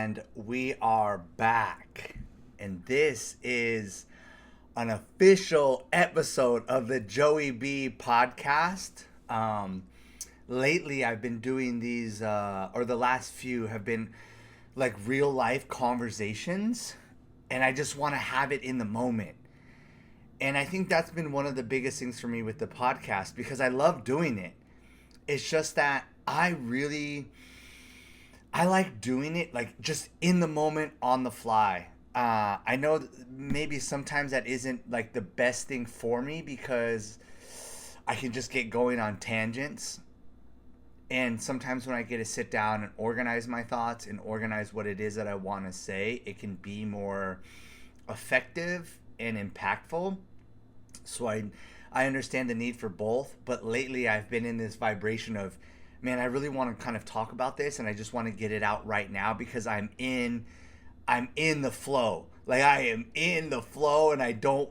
And we are back. And this is an official episode of the Joey B podcast. Lately, I've been doing these, or the last few have been like real life conversations, and I just want to have it in the moment. And I think that's been one of the biggest things for me with the podcast because I love doing it. It's just that I like doing it like just in the moment on the fly. I know maybe sometimes that isn't like the best thing for me because I can just get going on tangents. And sometimes when I get to sit down and organize my thoughts and organize what it is that I want to say, it can be more effective and impactful. So I understand the need for both, but lately I've been in this vibration of, man, I really want to kind of talk about this and I just want to get it out right now because I'm in the flow. Like I am in the flow and I don't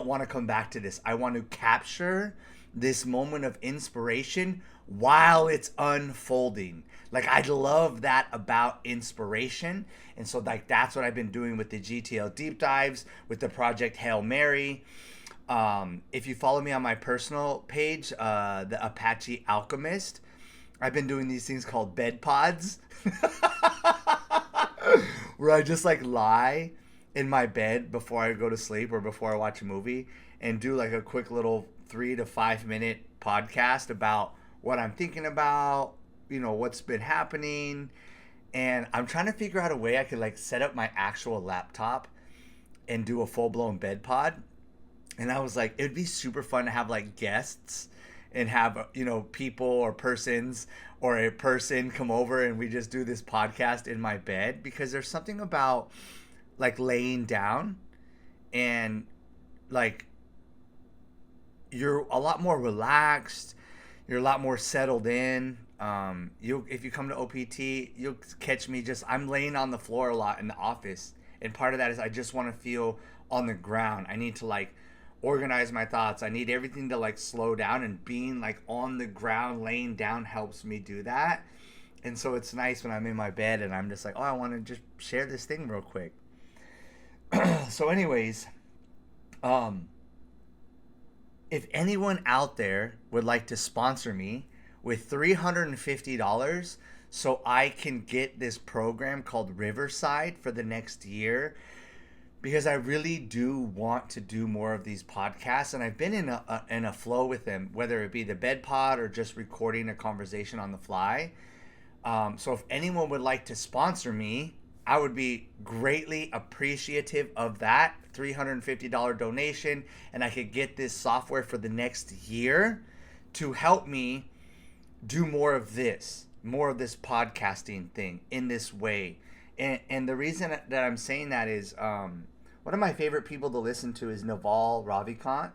want to come back to this. I want to capture this moment of inspiration while it's unfolding. Like I love that about inspiration. And so like that's what I've been doing with the GTL deep dives, with the Project Hail Mary. If you follow me on my personal page, the Apache Alchemist, I've been doing these things called bed pods where I just like lie in my bed before I go to sleep or before I watch a movie and do like a quick little 3 to 5 minute podcast about what I'm thinking about, what's been happening. And I'm trying to figure out a way I could like set up my actual laptop and do a full blown bed pod. And I was like, it'd be super fun to have like guests and have, people or persons or a person come over and we just do this podcast in my bed because there's something about like laying down and like you're a lot more relaxed. You're a lot more settled in. If you come to OPT, you'll catch me I'm laying on the floor a lot in the office. And part of that is I just want to feel on the ground. I need to like organize my thoughts. I need everything to like slow down, and being like on the ground laying down helps me do that. And so it's nice when I'm in my bed and I'm just like, oh, I want to just share this thing real quick. So anyways, if anyone out there would like to sponsor me with $350 so I can get this program called Riverside for the next year, because I really do want to do more of these podcasts, and I've been in a flow with them, whether it be the bed pod or just recording a conversation on the fly. So if anyone would like to sponsor me, I would be greatly appreciative of that $350 donation, and I could get this software for the next year to help me do more of this podcasting thing in this way. And the reason that I'm saying that is one of my favorite people to listen to is Naval Ravikant.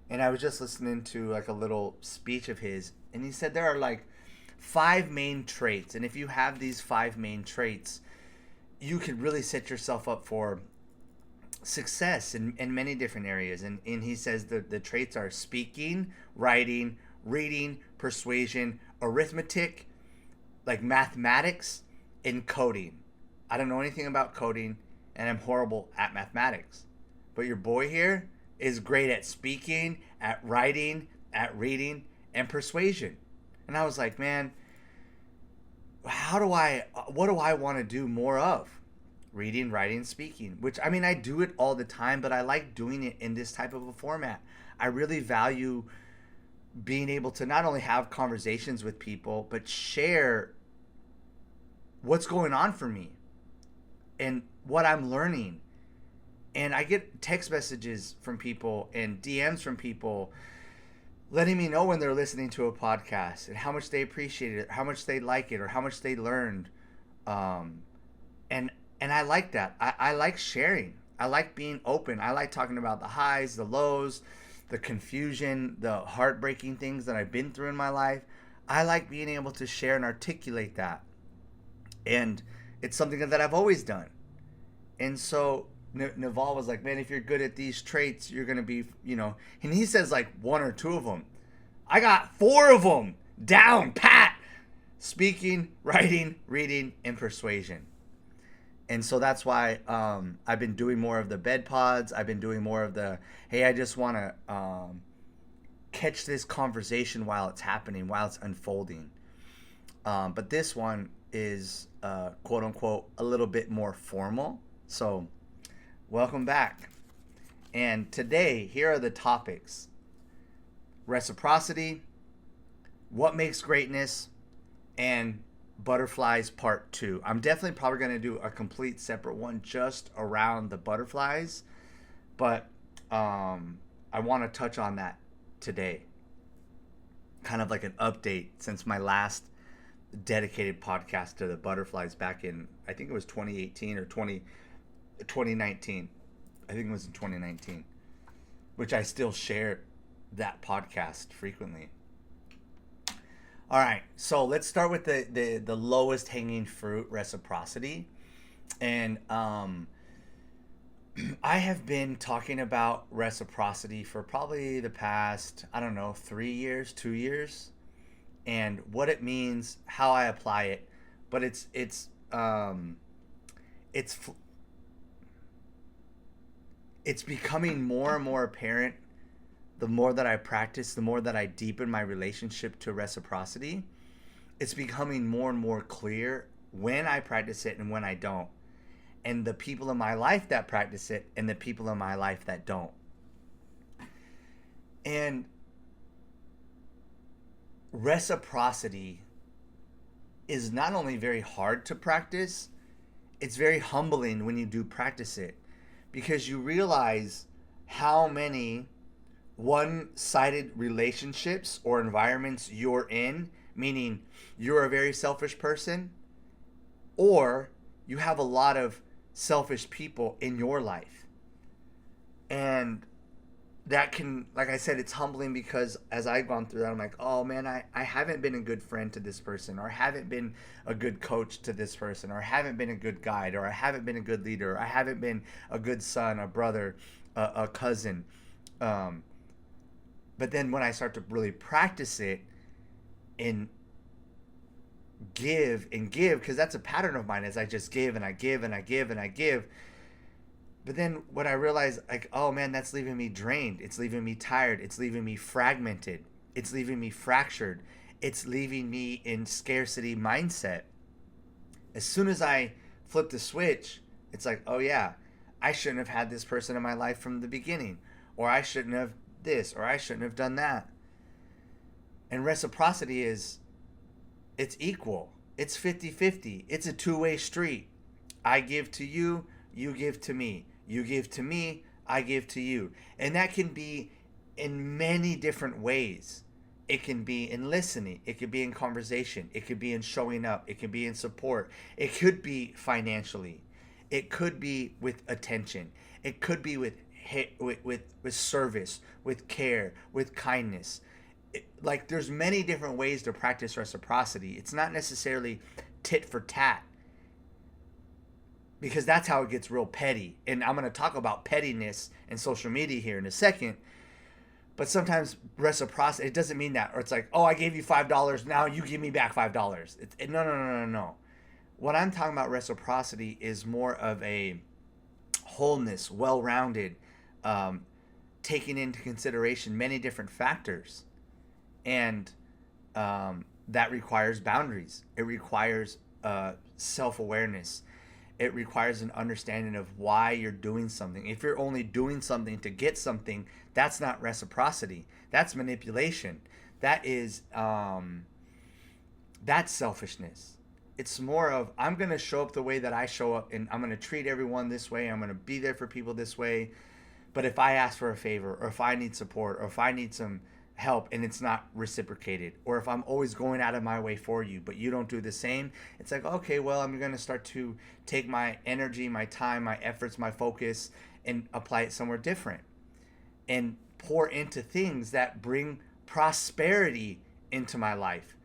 And I was just listening to like a little speech of his. And he said there are like 5 main traits. And if you have these 5 main traits, you could really set yourself up for success in many different areas. And he says the traits are speaking, writing, reading, persuasion, arithmetic, like mathematics, and coding. I don't know anything about coding, and I'm horrible at mathematics. But your boy here is great at speaking, at writing, at reading, and persuasion. And I was like, man, what do I want to do more of? Reading, writing, speaking. Which, I mean, I do it all the time, but I like doing it in this type of a format. I really value being able to not only have conversations with people, but share what's going on for me and what I'm learning. And I get text messages from people and DMs from people letting me know when they're listening to a podcast and how much they appreciate it, how much they like it, or how much they learned. And I like that. I like sharing. I like being open. I like talking about the highs, the lows, the confusion, the heartbreaking things that I've been through in my life. I like being able to share and articulate that. And it's something that I've always done. And so Naval was like, man, if you're good at these traits, you're going to be, and he says like 1 or 2 of them. I got 4 of them down, pat. Speaking, writing, reading, and persuasion. And so that's why I've been doing more of the bed pods. I've been doing more of the, hey, I just want to catch this conversation while it's happening, while it's unfolding. But this one is quote unquote a little bit more formal. So welcome back. And today, here are the topics: reciprocity, what makes greatness, and butterflies part 2. I'm definitely probably going to do a complete separate one just around the butterflies, but I want to touch on that today. Kind of like an update since my last dedicated podcast to the butterflies back in, I think it was 2018 or 2019. I think it was in 2019, which I still share that podcast frequently. All right, so let's start with the lowest hanging fruit, reciprocity. And I have been talking about reciprocity for probably the past, I don't know, 3 years, 2 years, and what it means, how I apply it. But it's becoming more and more apparent the more that I practice, the more that I deepen my relationship to reciprocity. It's becoming more and more clear when I practice it and when I don't, and the people in my life that practice it and the people in my life that don't. And reciprocity is not only very hard to practice, it's very humbling when you do practice it, because you realize how many one-sided relationships or environments you're in, meaning you're a very selfish person, or you have a lot of selfish people in your life. And that can, like I said, it's humbling, because as I've gone through that, I'm like, oh man, I haven't been a good friend to this person, or I haven't been a good coach to this person, or I haven't been a good guide, or I haven't been a good leader, or I haven't been a good son, a brother, a cousin. But then when I start to really practice it and give, because that's a pattern of mine, is I just give and I give and I give and I give. But then when I realize, like, oh man, that's leaving me drained. It's leaving me tired. It's leaving me fragmented. It's leaving me fractured. It's leaving me in scarcity mindset. As soon as I flip the switch, it's like, oh yeah, I shouldn't have had this person in my life from the beginning, or I shouldn't have this, or I shouldn't have done that. And reciprocity is, it's equal. It's 50-50. It's a two-way street. I give to you, you give to me. You give to me, I give to you. And that can be in many different ways. It can be in listening. It could be in conversation. It could be in showing up. It could be in support. It could be financially. It could be with attention. It could be with service, with care, with kindness. Like, there's many different ways to practice reciprocity. It's not necessarily tit for tat, because that's how it gets real petty. And I'm going to talk about pettiness and social media here in a second. But sometimes reciprocity, it doesn't mean that. Or it's like, oh, I gave you $5, now you give me back $5. No. What I'm talking about reciprocity is more of a wholeness, well-rounded, taking into consideration many different factors. And that requires boundaries. It requires self-awareness. It requires an understanding of why you're doing something. If you're only doing something to get something, that's not reciprocity. That's manipulation. That is that's selfishness. It's more of, I'm going to show up the way that I show up, and I'm going to treat everyone this way. I'm going to be there for people this way. But if I ask for a favor, or if I need support, or if I need some help and it's not reciprocated, or if I'm always going out of my way for you but you don't do the same, it's like, okay, well, I'm going to start to take my energy, my time, my efforts, my focus, and apply it somewhere different, and pour into things that bring prosperity into my life.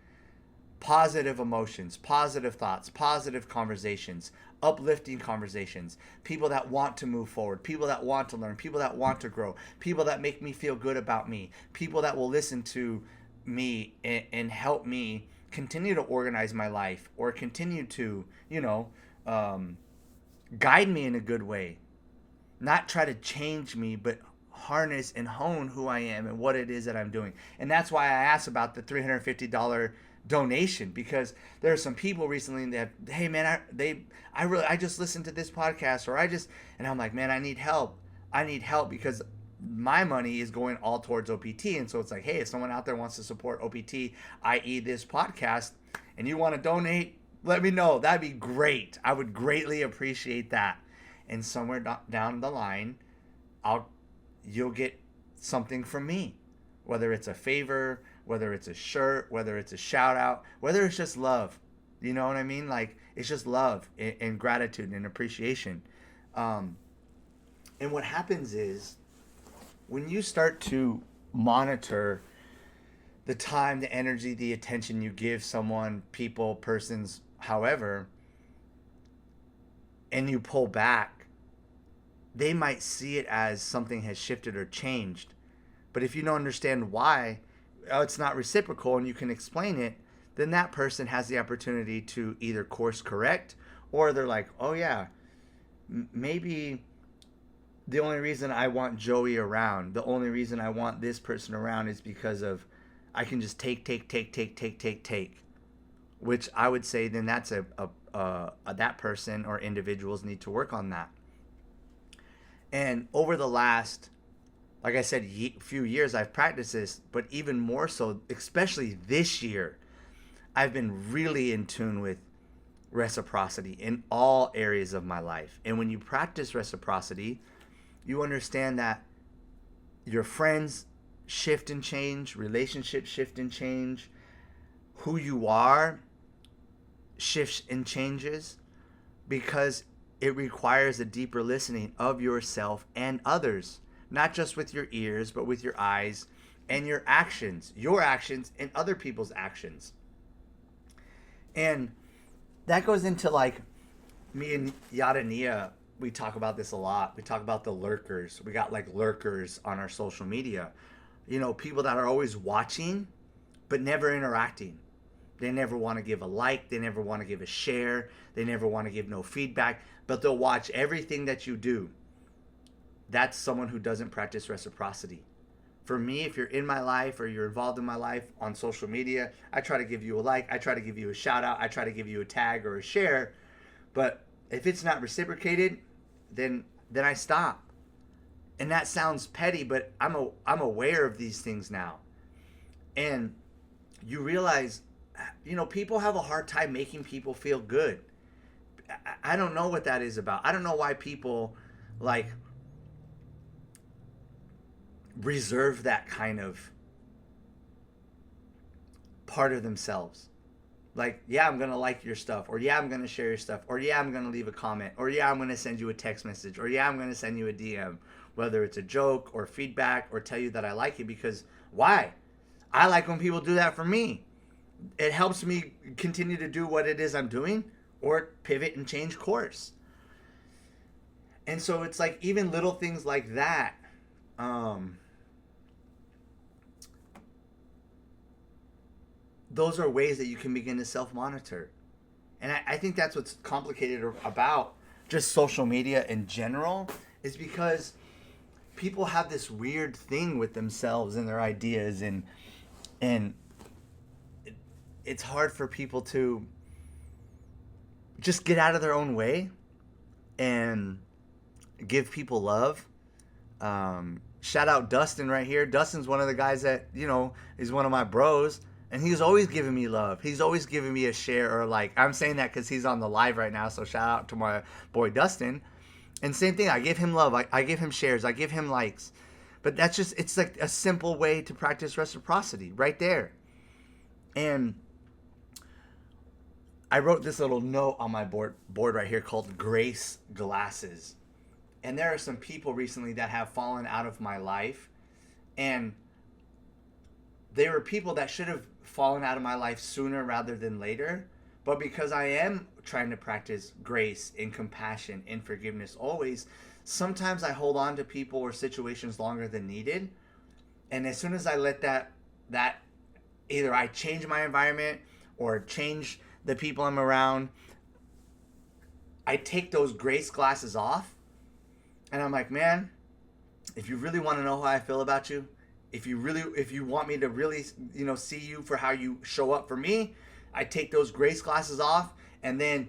Positive emotions, positive thoughts, positive conversations, uplifting conversations, people that want to move forward, people that want to learn, people that want to grow, people that make me feel good about me, people that will listen to me and help me continue to organize my life, or continue to, guide me in a good way, not try to change me, but harness and hone who I am and what it is that I'm doing. And that's why I asked about the $350 donation, because there are some people recently that, hey man, I just listened to this podcast, or and I'm like, man, I need help. I need help because my money is going all towards OPT. And so it's like, hey, if someone out there wants to support OPT, i.e. this podcast, and you want to donate, let me know. That'd be great. I would greatly appreciate that. And somewhere down the line, you'll get something from me, whether it's a favor, whether it's a shirt, whether it's a shout out, whether it's just love. You know what I mean? Like, it's just love and gratitude and appreciation. And what happens is, when you start to monitor the time, the energy, the attention you give someone, people, persons, however, and you pull back, they might see it as something has shifted or changed. But if you don't understand why, it's not reciprocal, and you can explain it, then that person has the opportunity to either course correct, or they're like, oh yeah, maybe the only reason I want Joey around, the only reason I want this person around is because of I can just take, which I would say then that's that person or individuals need to work on that. And over the last, like I said, few years, I've practiced this, but even more so, especially this year, I've been really in tune with reciprocity in all areas of my life. And when you practice reciprocity, you understand that your friends shift and change, relationships shift and change, who you are shifts and changes, because it requires a deeper listening of yourself and others, not just with your ears, but with your eyes and your actions and other people's actions. And that goes into, like, me and Yadania, we talk about this a lot. We talk about the lurkers. We got like lurkers on our social media. You know, people that are always watching, but never interacting. They never want to give a like. They never want to give a share. They never want to give no feedback, but they'll watch everything that you do. That's someone who doesn't practice reciprocity. For me, if you're in my life or you're involved in my life on social media, I try to give you a like. I try to give you a shout out. I try to give you a tag or a share. But if it's not reciprocated, then I stop. And that sounds petty, but I'm aware of these things now. And you realize, you know, people have a hard time making people feel good. I don't know what that is about. I don't know why people like reserve that kind of part of themselves. Like, yeah, I'm going to like your stuff, or yeah, I'm going to share your stuff, or yeah, I'm going to leave a comment, or yeah, I'm going to send you a text message, or yeah, I'm going to send you a DM, whether it's a joke or feedback or tell you that I like it. Because why? I like when people do that for me. It helps me continue to do what it is I'm doing, or pivot and change course. And so it's like even little things like that. Those are ways that you can begin to self-monitor. And I think that's what's complicated about just social media in general, is because people have this weird thing with themselves and their ideas, and it's hard for people to just get out of their own way and give people love. Shout out Dustin right here. Dustin's one of the guys that, you know, is one of my bros. And he's always giving me love. He's always giving me a share or a like. I'm saying that because he's on the live right now. So shout out to my boy Dustin. And same thing. I give him love. I give him shares. I give him likes. But that's just, it's like a simple way to practice reciprocity right there. And I wrote this little note on my board right here called Grace Glasses. And there are some people recently that have fallen out of my life. And they were people that should have fallen out of my life sooner rather than later. But because I am trying to practice grace and compassion and forgiveness always, sometimes I hold on to people or situations longer than needed. And as soon as I let that either I change my environment or change the people I'm around, I take those grace glasses off and I'm like, man, if you really want to know how I feel about you, if you want me to really, see you for how you show up for me, I take those grace glasses off and then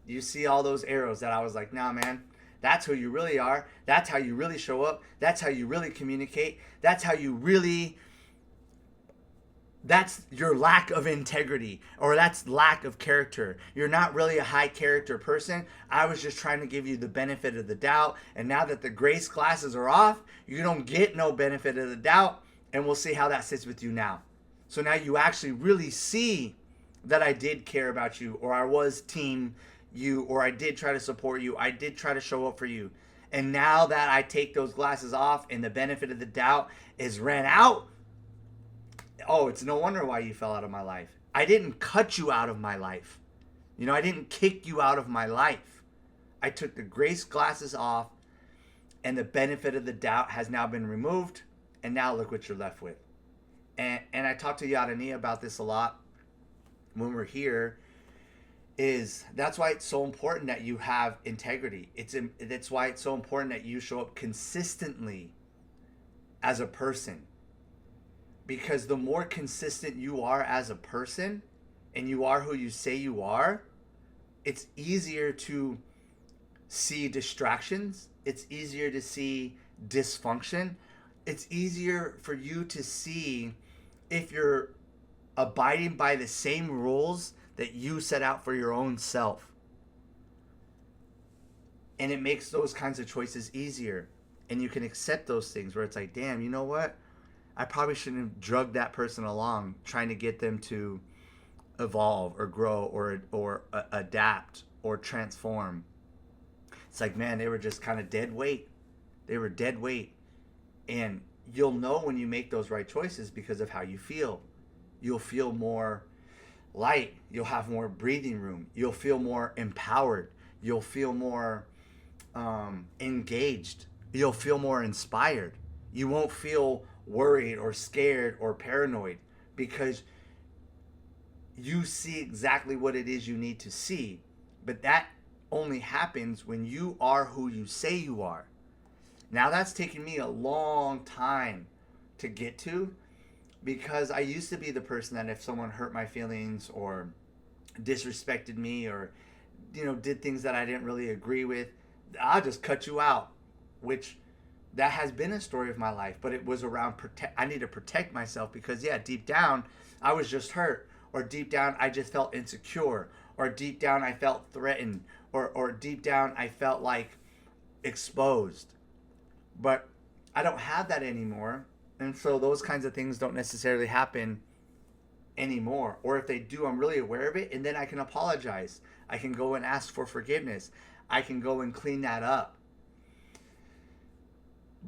you see all those arrows that I was like, nah, man, that's who you really are. That's how you really show up. That's how you really communicate. That's your lack of integrity, or that's lack of character. You're not really a high character person. I was just trying to give you the benefit of the doubt. And now that the grace glasses are off, you don't get no benefit of the doubt. And we'll see how that sits with you now. So now you actually really see that I did care about you, or I was team you, or I did try to support you. I did try to show up for you. And now that I take those glasses off and the benefit of the doubt is ran out, oh, it's no wonder why you fell out of my life. I didn't cut you out of my life. I didn't kick you out of my life. I took the grace glasses off and the benefit of the doubt has now been removed. And now look what you're left with. And I talked to Yadani about this a lot when we're here. That's why it's so important that you have integrity. That's why it's so important that you show up consistently as a person. Because the more consistent you are as a person and you are who you say you are, it's easier to see distractions. It's easier to see dysfunction. It's easier for you to see if you're abiding by the same rules that you set out for your own self. And it makes those kinds of choices easier. And you can accept those things where it's like, damn, you know what? I probably shouldn't have drugged that person along trying to get them to evolve or grow or adapt or transform. It's like, man, they were just kind of dead weight. They were dead weight. And you'll know when you make those right choices because of how you feel. You'll feel more light. You'll have more breathing room. You'll feel more empowered. You'll feel more engaged. You'll feel more inspired. You won't feel worried or scared or paranoid because you see exactly what it is you need to see. But that only happens when you are who you say you are. Now that's taken me a long time to get to, because I used to be the person that if someone hurt my feelings or disrespected me or did things that I didn't really agree with, I'll just cut you out, which that has been a story of my life, but it was around I need to protect myself because, yeah, deep down, I was just hurt, or deep down, I just felt insecure, or deep down, I felt threatened, or deep down, I felt like exposed. But I don't have that anymore, and so those kinds of things don't necessarily happen anymore. Or if they do, I'm really aware of it, and then I can apologize. I can go and ask for forgiveness. I can go and clean that up.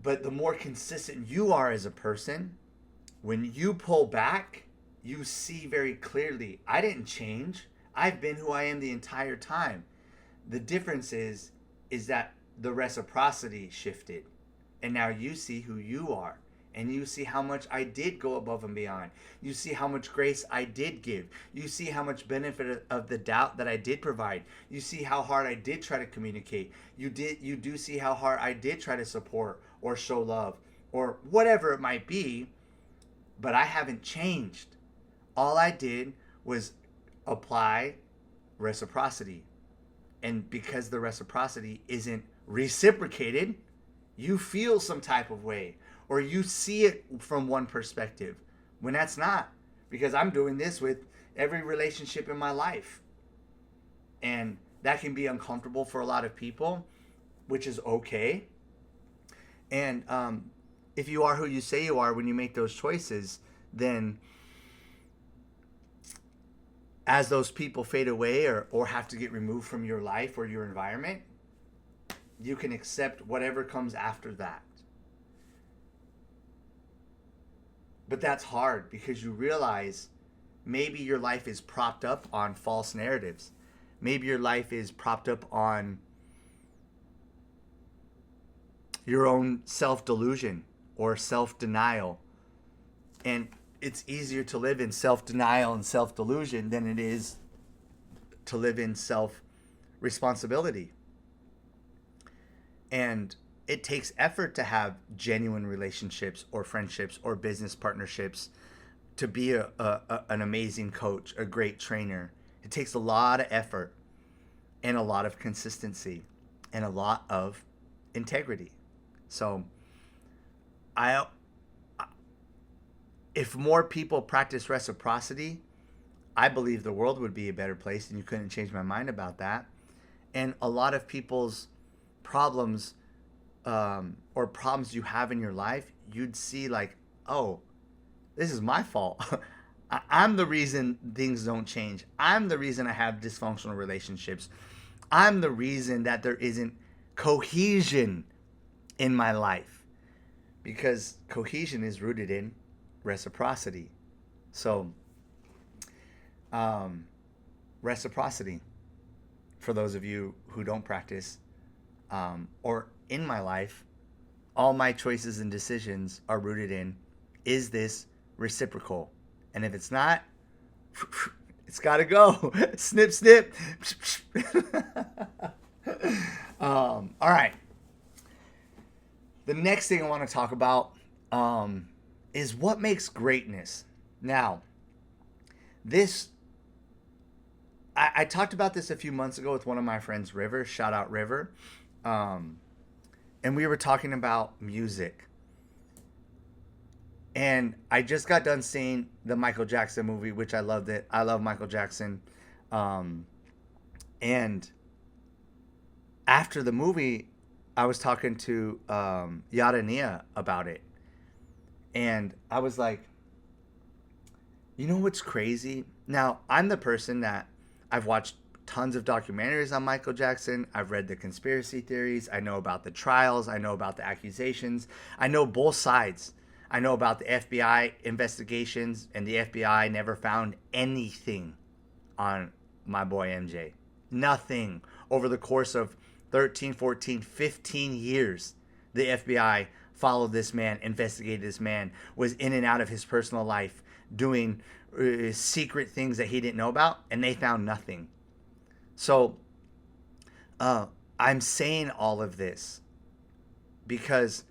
But the more consistent you are as a person, when you pull back, you see very clearly, I didn't change. I've been who I am the entire time. The difference is that the reciprocity shifted. And now you see who you are. And you see how much I did go above and beyond. You see how much grace I did give. You see how much benefit of the doubt that I did provide. You see how hard I did try to communicate. You do see how hard I did try to support or show love or whatever it might be. But I haven't changed. All I did was apply reciprocity. And because the reciprocity isn't reciprocated, you feel some type of way. Or you see it from one perspective when that's not. Because I'm doing this with every relationship in my life. And that can be uncomfortable for a lot of people, which is okay. And if you are who you say you are when you make those choices, then as those people fade away or have to get removed from your life or your environment, you can accept whatever comes after that. But that's hard because you realize maybe your life is propped up on false narratives. Maybe your life is propped up on your own self-delusion or self-denial. And it's easier to live in self-denial and self-delusion than it is to live in responsibility. And it takes effort to have genuine relationships or friendships or business partnerships, to be an amazing coach, a great trainer. It takes a lot of effort and a lot of consistency and a lot of integrity. So I if more people practice reciprocity, I believe the world would be a better place, and you couldn't change my mind about that. And a lot of people's problems, or problems you have in your life, you'd see like, oh, this is my fault. I'm the reason things don't change. I'm the reason I have dysfunctional relationships. I'm the reason that there isn't cohesion in my life, because cohesion is rooted in reciprocity. So, reciprocity, for those of you who don't practice, or in my life, all my choices and decisions are rooted in, is this reciprocal? And if it's not, it's got to go. Snip, snip. All right. The next thing I want to talk about is what makes greatness. Now, I talked about this a few months ago with one of my friends, River. Shout out, River. And we were talking about music. And I just got done seeing the Michael Jackson movie, which I loved it. I love Michael Jackson. And after the movie, I was talking to Yadania about it. And I was like, you know what's crazy? Now, I'm the person that I've watched tons of documentaries on Michael Jackson. I've read the conspiracy theories. I know about the trials. I know about the accusations. I know both sides. I know about the FBI investigations, and the FBI never found anything on my boy MJ. Nothing. Over the course of 13, 14, 15 years, the FBI followed this man, investigated this man, was in and out of his personal life, doing secret things that he didn't know about, and they found nothing. So I'm saying all of this because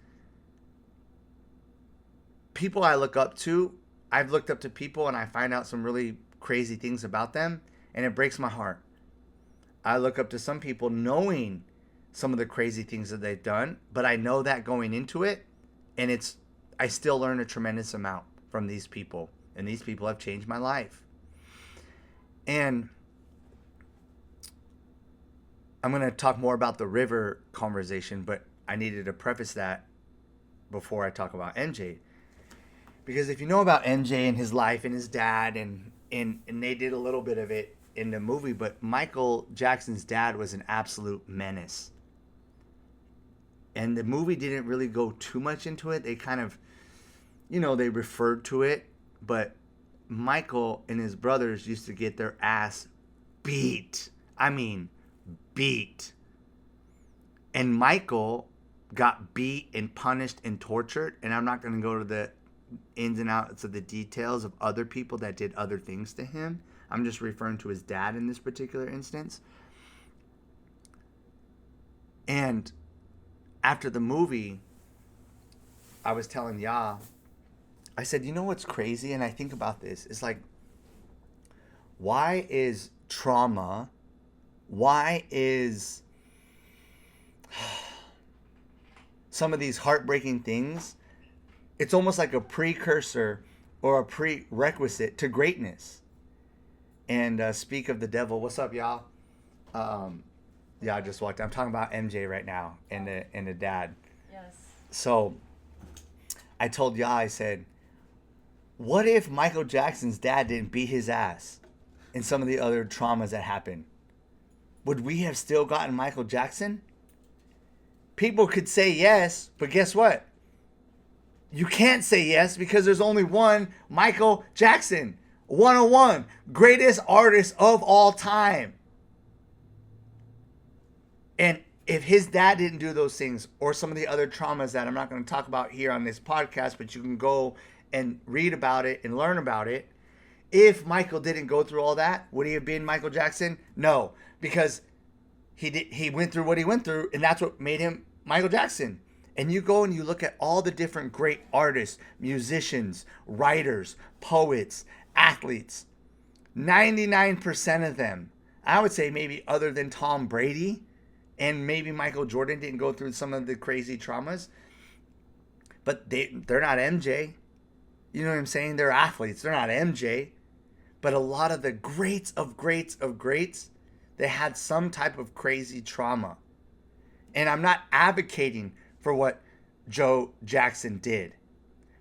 people I look up to, I've looked up to people and I find out some really crazy things about them, and it breaks my heart. I look up to some people knowing some of the crazy things that they've done, but I know that going into it, and I still learn a tremendous amount from these people, and these people have changed my life. And I'm going to talk more about the River conversation, but I needed to preface that before I talk about MJ. Because if you know about MJ and his life and his dad, and they did a little bit of it in the movie, but Michael Jackson's dad was an absolute menace. And the movie didn't really go too much into it. They kind of, they referred to it, but Michael and his brothers used to get their ass beat. I mean, beat. And Michael got beat and punished and tortured, and I'm not going to go to the ins and outs of the details of other people that did other things to him. I'm just referring to his dad in this particular instance. And after the movie, I was telling Ya, I said, you know what's crazy? And I think about this. It's like, why is trauma, why is some of these heartbreaking things, it's almost like a precursor or a prerequisite to greatness. And speak of the devil, what's up, y'all? Yeah, I just walked. I'm talking about MJ right now and the dad. Yes. So I told Ya, I said, what if Michael Jackson's dad didn't beat his ass in some of the other traumas that happened? Would we have still gotten Michael Jackson? People could say yes, but guess what? You can't say yes because there's only one Michael Jackson. 101, greatest artist of all time. And if his dad didn't do those things, or some of the other traumas that I'm not going to talk about here on this podcast, but you can go and read about it and learn about it. If Michael didn't go through all that, would he have been Michael Jackson? No, because he went through what he went through, and that's what made him Michael Jackson. And you go and you look at all the different great artists, musicians, writers, poets, athletes. 99% of them, I would say, maybe other than Tom Brady and maybe Michael Jordan, didn't go through some of the crazy traumas, but they're not MJ. You know what I'm saying? They're athletes. They're not MJ. But a lot of the greats of greats of greats, they had some type of crazy trauma. And I'm not advocating for what Joe Jackson did.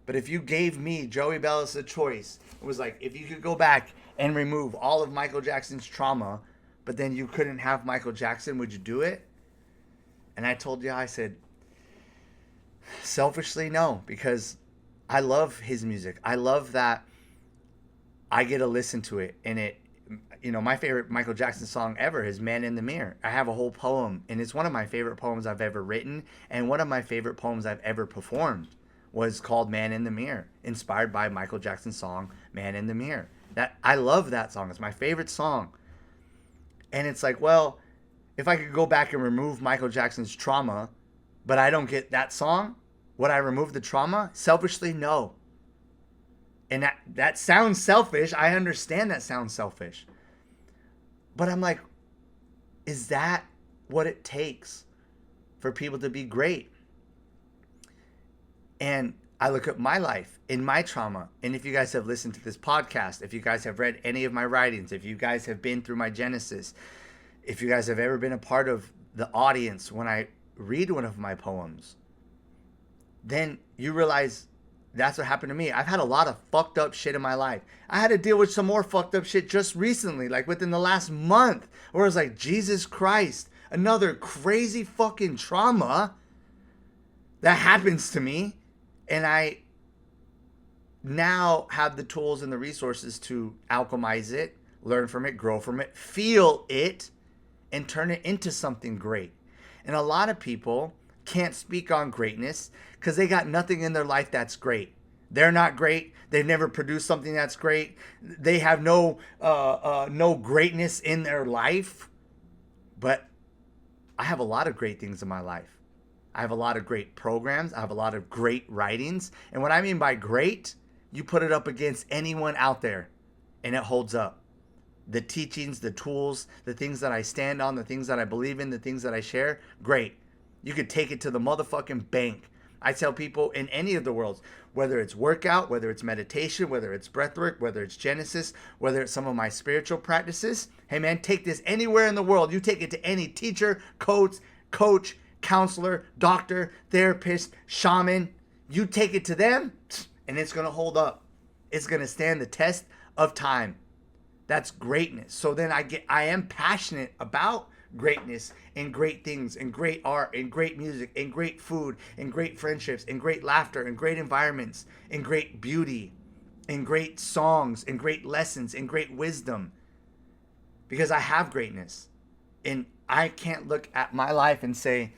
But if you gave me, Joey Bellis, a choice, it was like, if you could go back and remove all of Michael Jackson's trauma, but then you couldn't have Michael Jackson, would you do it? And I told you, I said, selfishly, no, because I love his music. I love that I get to listen to it. And it, you know, my favorite Michael Jackson song ever is Man in the Mirror. I have a whole poem, and it's one of my favorite poems I've ever written, and one of my favorite poems I've ever performed was called Man in the Mirror, inspired by Michael Jackson's song Man in the Mirror. That I love that song. It's my favorite song. And it's like, well, if I could go back and remove Michael Jackson's trauma, but I don't get that song, would I remove the trauma? Selfishly, no. And that sounds selfish. I understand that sounds selfish. But I'm like, is that what it takes for people to be great? And I look at my life, in my trauma, and if you guys have listened to this podcast, if you guys have read any of my writings, if you guys have been through my Genesis, if you guys have ever been a part of the audience when I read one of my poems, then you realize that's what happened to me. I've had a lot of fucked up shit in my life. I had to deal with some more fucked up shit just recently, like within the last month, where I was like, Jesus Christ, another crazy fucking trauma that happens to me. And I now have the tools and the resources to alchemize it, learn from it, grow from it, feel it, and turn it into something great. And a lot of people can't speak on greatness because they got nothing in their life that's great. They're not great. They've never produced something that's great. They have no greatness in their life. But I have a lot of great things in my life. I have a lot of great programs. I have a lot of great writings. And what I mean by great, you put it up against anyone out there and it holds up. The teachings, the tools, the things that I stand on, the things that I believe in, the things that I share, great. You could take it to the motherfucking bank. I tell people in any of the worlds, whether it's workout, whether it's meditation, whether it's breathwork, whether it's Genesis, whether it's some of my spiritual practices, hey man, take this anywhere in the world. You take it to any teacher, coach, counselor, doctor, therapist, shaman. You take it to them and it's going to hold up. It's going to stand the test of time. That's greatness. So then I am passionate about greatness and great things and great art and great music and great food and great friendships and great laughter and great environments and great beauty and great songs and great lessons and great wisdom, because I have greatness. And I can't look at my life and say,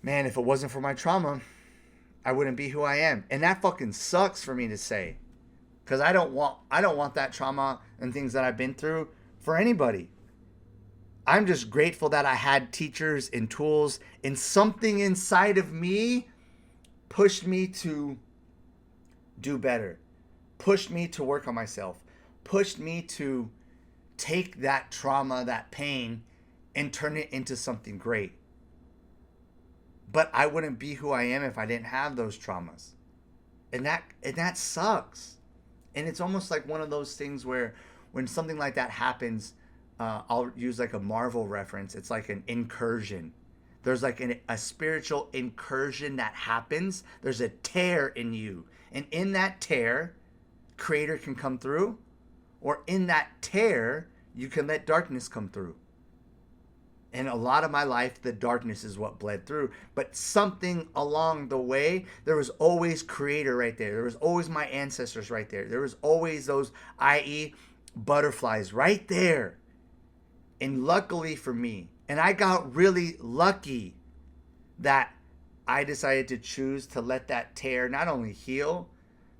man, if it wasn't for my trauma, I wouldn't be who I am. And that fucking sucks for me to say, because I don't want that trauma and things that I've been through for anybody. I'm just grateful that I had teachers and tools, and something inside of me pushed me to do better, pushed me to work on myself, pushed me to take that trauma, that pain, and turn it into something great. But I wouldn't be who I am if I didn't have those traumas. And that sucks. And it's almost like one of those things where when something like that happens, I'll use like a Marvel reference. It's like an incursion. There's like a spiritual incursion that happens. There's a tear in you. And in that tear, Creator can come through. Or in that tear, you can let darkness come through. And a lot of my life, the darkness is what bled through. But something along the way, there was always Creator right there. There was always my ancestors right there. There was always those, i.e., butterflies right there. And luckily for me, and I got really lucky that I decided to choose to let that tear not only heal,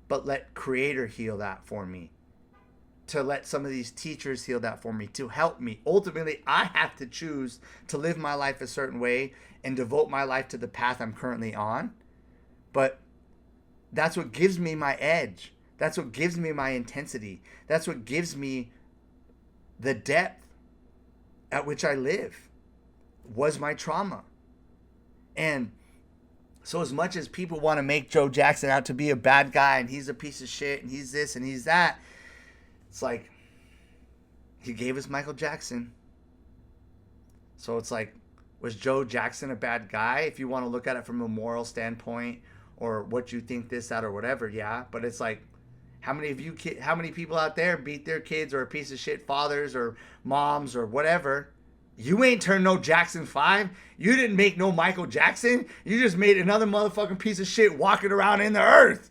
but let Creator heal that for me. to let some of these teachers heal that for me, to help me. Ultimately, I have to choose to live my life a certain way and devote my life to the path I'm currently on. But that's what gives me my edge. That's what gives me my intensity. That's what gives me the depth at which I live, was my trauma. And so as much as people want to make Joe Jackson out to be a bad guy and he's a piece of shit and he's this and he's that, it's like, he gave us Michael Jackson. So it's like, was Joe Jackson a bad guy? If you want to look at it from a moral standpoint or what you think this, that, or whatever, yeah. But it's like, how many people out there beat their kids or a piece of shit fathers or moms or whatever? You ain't turned no Jackson 5. You didn't make no Michael Jackson. You just made another motherfucking piece of shit walking around in the earth,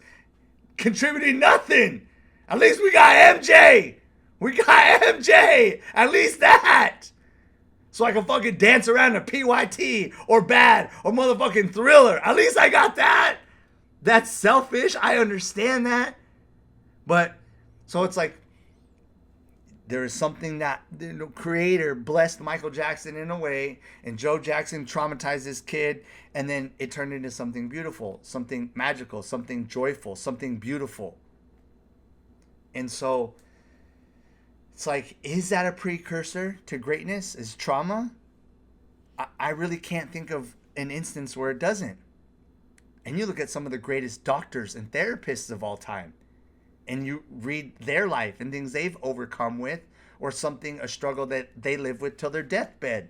contributing nothing. At least we got MJ. We got MJ. At least that. So I can fucking dance around to PYT or Bad or motherfucking Thriller. At least I got that. That's selfish. I understand that. But, so it's like, there is something that the creator blessed Michael Jackson in a way, and Joe Jackson traumatized this kid, and then it turned into something beautiful, something magical, something joyful, something beautiful. And so, it's like, is that a precursor to greatness? Is trauma? I really can't think of an instance where it doesn't. And you look at some of the greatest doctors and therapists of all time, and you read their life and things they've overcome with, or something, a struggle that they live with till their deathbed,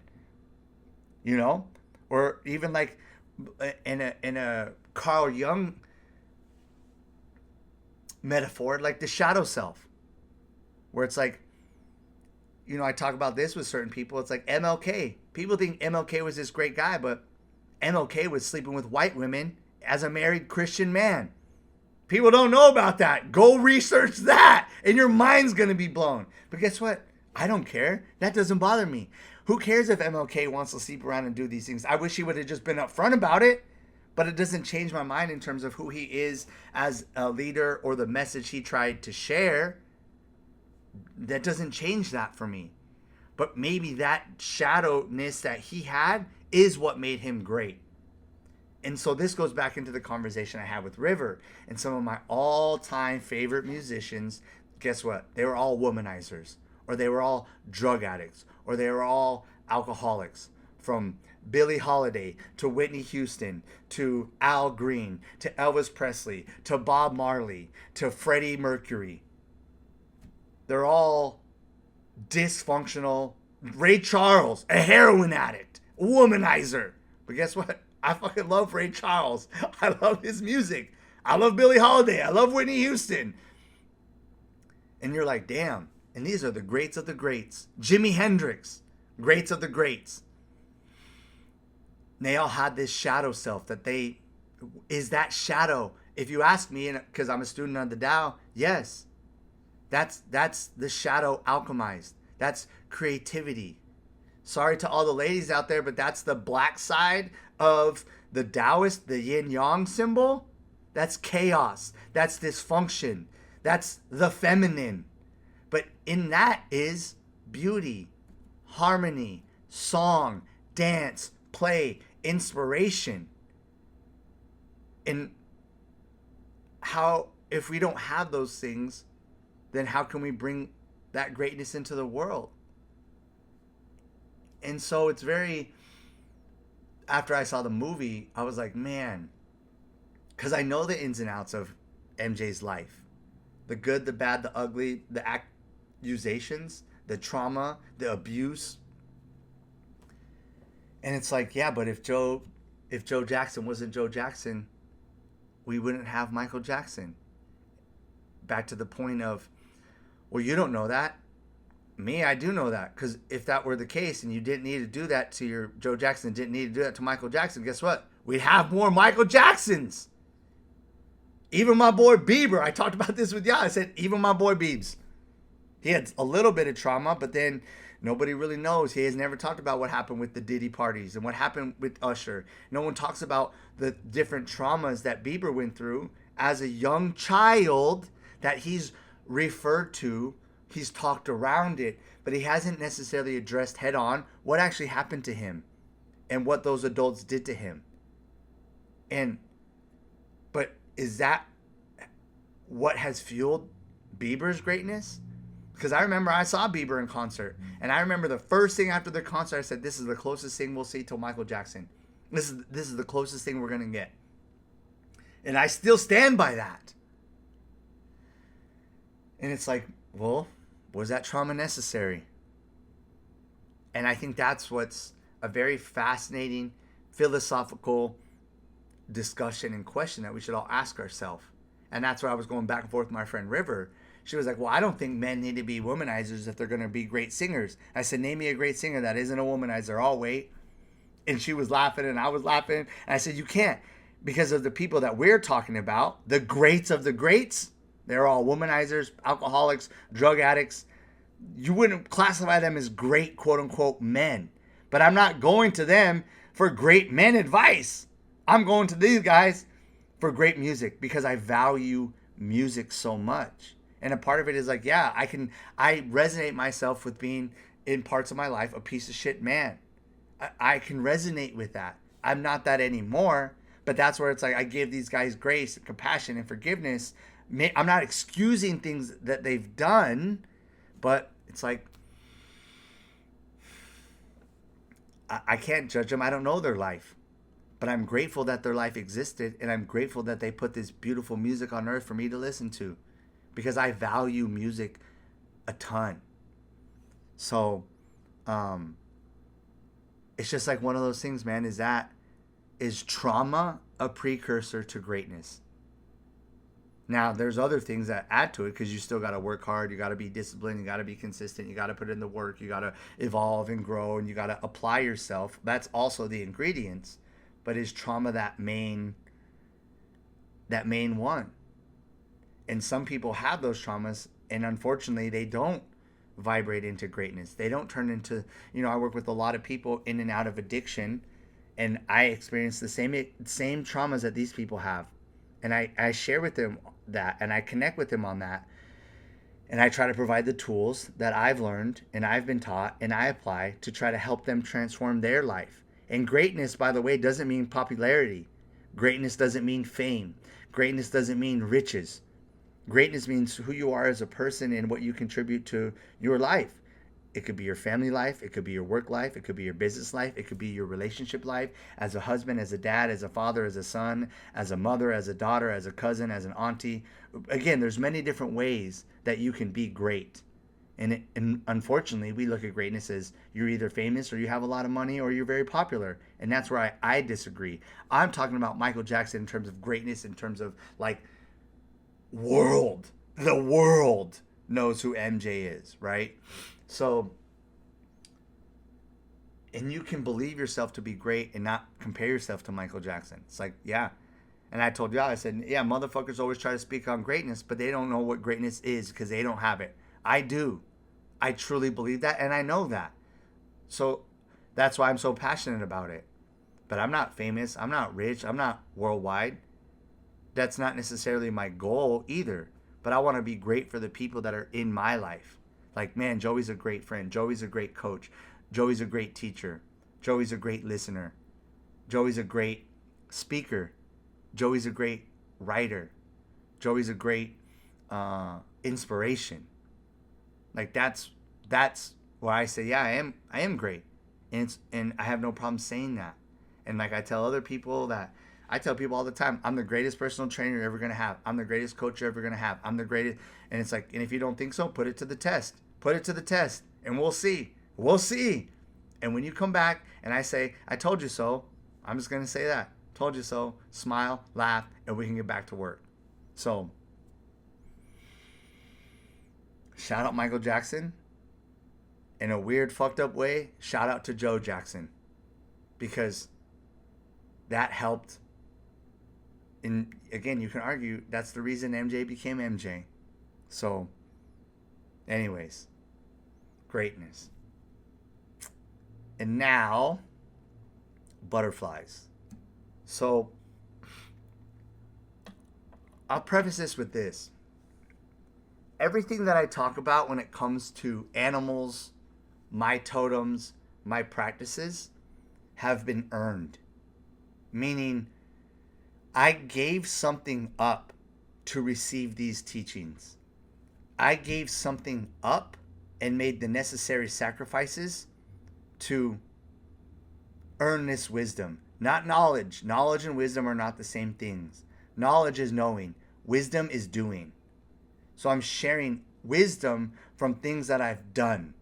you know, or even like in a Carl Jung metaphor, like the shadow self, where it's like, you know, I talk about this with certain people. It's like MLK. People think MLK was this great guy, but MLK was sleeping with white women as a married Christian man. People don't know about that. Go research that, and your mind's going to be blown. But guess what? I don't care. That doesn't bother me. Who cares if MLK wants to sleep around and do these things? I wish he would have just been upfront about it, but it doesn't change my mind in terms of who he is as a leader or the message he tried to share. That doesn't change that for me. But maybe that shadowness that he had is what made him great. And so this goes back into the conversation I had with River and some of my all-time favorite musicians. Guess what? They were all womanizers, or they were all drug addicts, or they were all alcoholics. From Billie Holiday to Whitney Houston to Al Green to Elvis Presley to Bob Marley to Freddie Mercury. They're all dysfunctional. Ray Charles, a heroin addict, a womanizer. But guess what? I fucking love Ray Charles. I love his music. I love Billie Holiday. I love Whitney Houston. And you're like, damn. And these are the greats of the greats. Jimi Hendrix, greats of the greats. And they all had this shadow self that is that shadow. If you ask me, because I'm a student of the Tao, yes. That's the shadow alchemized. That's creativity. Sorry to all the ladies out there, but that's the black side of the Taoist, the yin yang symbol. That's chaos. That's dysfunction. That's the feminine. But in that is beauty, harmony, song, dance, play, inspiration. And how, if we don't have those things, then how can we bring that greatness into the world? And so it's very, after I saw the movie, I was like, man, because I know the ins and outs of MJ's life. The good, the bad, the ugly, the accusations, the trauma, the abuse. And it's like, yeah, but if Joe Jackson wasn't Joe Jackson, we wouldn't have Michael Jackson. Back to the point of, well, you don't know that. Me, I do know that. Because if that were the case and you didn't need to do that to your Joe Jackson, didn't need to do that to Michael Jackson, guess what? We'd have more Michael Jacksons. Even my boy Bieber, I talked about this with y'all. I said, even my boy Biebs. He had a little bit of trauma, but then nobody really knows. He has never talked about what happened with the Diddy parties and what happened with Usher. No one talks about the different traumas that Bieber went through as a young child that he's referred to He's talked around it, but he hasn't necessarily addressed head on what actually happened to him and what those adults did to him. And but is that what has fueled Bieber's greatness? Because I remember I saw Bieber in concert, and I remember the first thing after the concert I said, "This is the closest thing we'll see to Michael Jackson. This is the closest thing we're gonna get," and I still stand by that. And it's like, well, was that trauma necessary? And I think that's what's a very fascinating philosophical discussion and question that we should all ask ourselves. And that's where I was going back and forth with my friend River. She was like, well, I don't think men need to be womanizers if they're going to be great singers. I said, name me a great singer that isn't a womanizer. I'll wait. And she was laughing and I was laughing. And I said, you can't, because of the people that we're talking about, the greats of the greats. They're all womanizers, alcoholics, drug addicts. You wouldn't classify them as great, quote unquote, men. But I'm not going to them for great men advice. I'm going to these guys for great music because I value music so much. And a part of it is like, yeah, I resonate myself with being in parts of my life a piece of shit man. I can resonate with that. I'm not that anymore, but that's where it's like I give these guys grace, compassion, and forgiveness. I'm not excusing things that they've done, but it's like I can't judge them. I don't know their life. But I'm grateful that their life existed, and I'm grateful that they put this beautiful music on earth for me to listen to, because I value music a ton. So it's just like one of those things, man. Is trauma a precursor to greatness? Now, there's other things that add to it, because you still got to work hard. You got to be disciplined. You got to be consistent. You got to put in the work. You got to evolve and grow, and you got to apply yourself. That's also the ingredients. But is trauma that main one? And some people have those traumas, and unfortunately they don't vibrate into greatness. They don't turn into, I work with a lot of people in and out of addiction, and I experience the same traumas that these people have. And I share with them that, and I connect with them on that. And I try to provide the tools that I've learned and I've been taught and I apply to try to help them transform their life. And greatness, by the way, doesn't mean popularity. Greatness doesn't mean fame. Greatness doesn't mean riches. Greatness means who you are as a person and what you contribute to your life. It could be your family life. It could be your work life. It could be your business life. It could be your relationship life as a husband, as a dad, as a father, as a son, as a mother, as a daughter, as a cousin, as an auntie. Again, there's many different ways that you can be great. And unfortunately, we look at greatness as you're either famous or you have a lot of money or you're very popular. And that's where I disagree. I'm talking about Michael Jackson in terms of greatness, in terms of like world. The world knows who MJ is, right? So, and you can believe yourself to be great and not compare yourself to Michael Jackson. It's like, yeah. And I told y'all, I said, yeah, motherfuckers always try to speak on greatness, but they don't know what greatness is because they don't have it. I do. I truly believe that, and I know that. So that's why I'm so passionate about it. But I'm not famous. I'm not rich. I'm not worldwide. That's not necessarily my goal either. But I want to be great for the people that are in my life. Like, man, Joey's a great friend. Joey's a great coach. Joey's a great teacher. Joey's a great listener. Joey's a great speaker. Joey's a great writer. Joey's a great inspiration. Like that's where I say, yeah, I am great, and I have no problem saying that. And like I tell other people that I tell people all the time, I'm the greatest personal trainer you're ever gonna have. I'm the greatest coach you're ever gonna have. I'm the greatest, and it's like, and if you don't think so, put it to the test. Put it to the test, and we'll see. We'll see. And when you come back and I say, I told you so, I'm just gonna say that. Told you so. Smile, laugh, and we can get back to work. So. Shout out Michael Jackson. In a weird, fucked up way, shout out to Joe Jackson. Because that helped. And again, you can argue that's the reason MJ became MJ. So, anyways, greatness. And now, butterflies. So, I'll preface this with this. everything that I talk about when it comes to animals, my totems, my practices have been earned. Meaning, I gave something up to receive these teachings. I gave something up and made the necessary sacrifices to earn this wisdom. Not knowledge. Knowledge and wisdom are not the same things. Knowledge is knowing, wisdom is doing. So I'm sharing wisdom from things that I've done,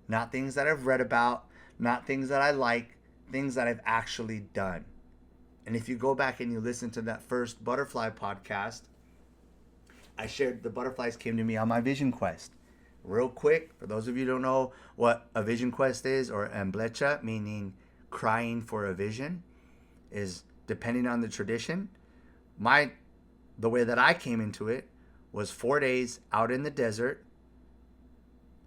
not things that I've read about, not things that I like, things that I've actually done. And if you go back and you listen to that first butterfly podcast, I shared the butterflies came to me on my vision quest. Real quick, for those of you who don't know what a vision quest is, or amblecha, meaning crying for a vision, is depending on the tradition. The way that I came into it was 4 days out in the desert,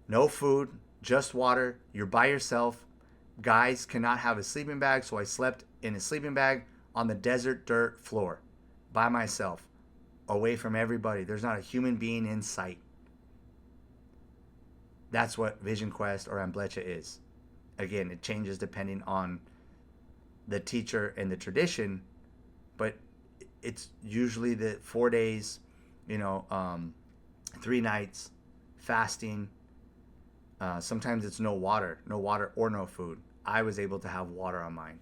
no food, just water. You're by yourself. Guys cannot have a sleeping bag, so I slept in a sleeping bag on the desert dirt floor by myself, away from everybody. There's not a human being in sight. That's what Vision Quest or Amblecha is. Again, it changes depending on the teacher and the tradition, but it's usually the 4 days, 3 nights, fasting. Sometimes it's no water or no food. I was able to have water on mine.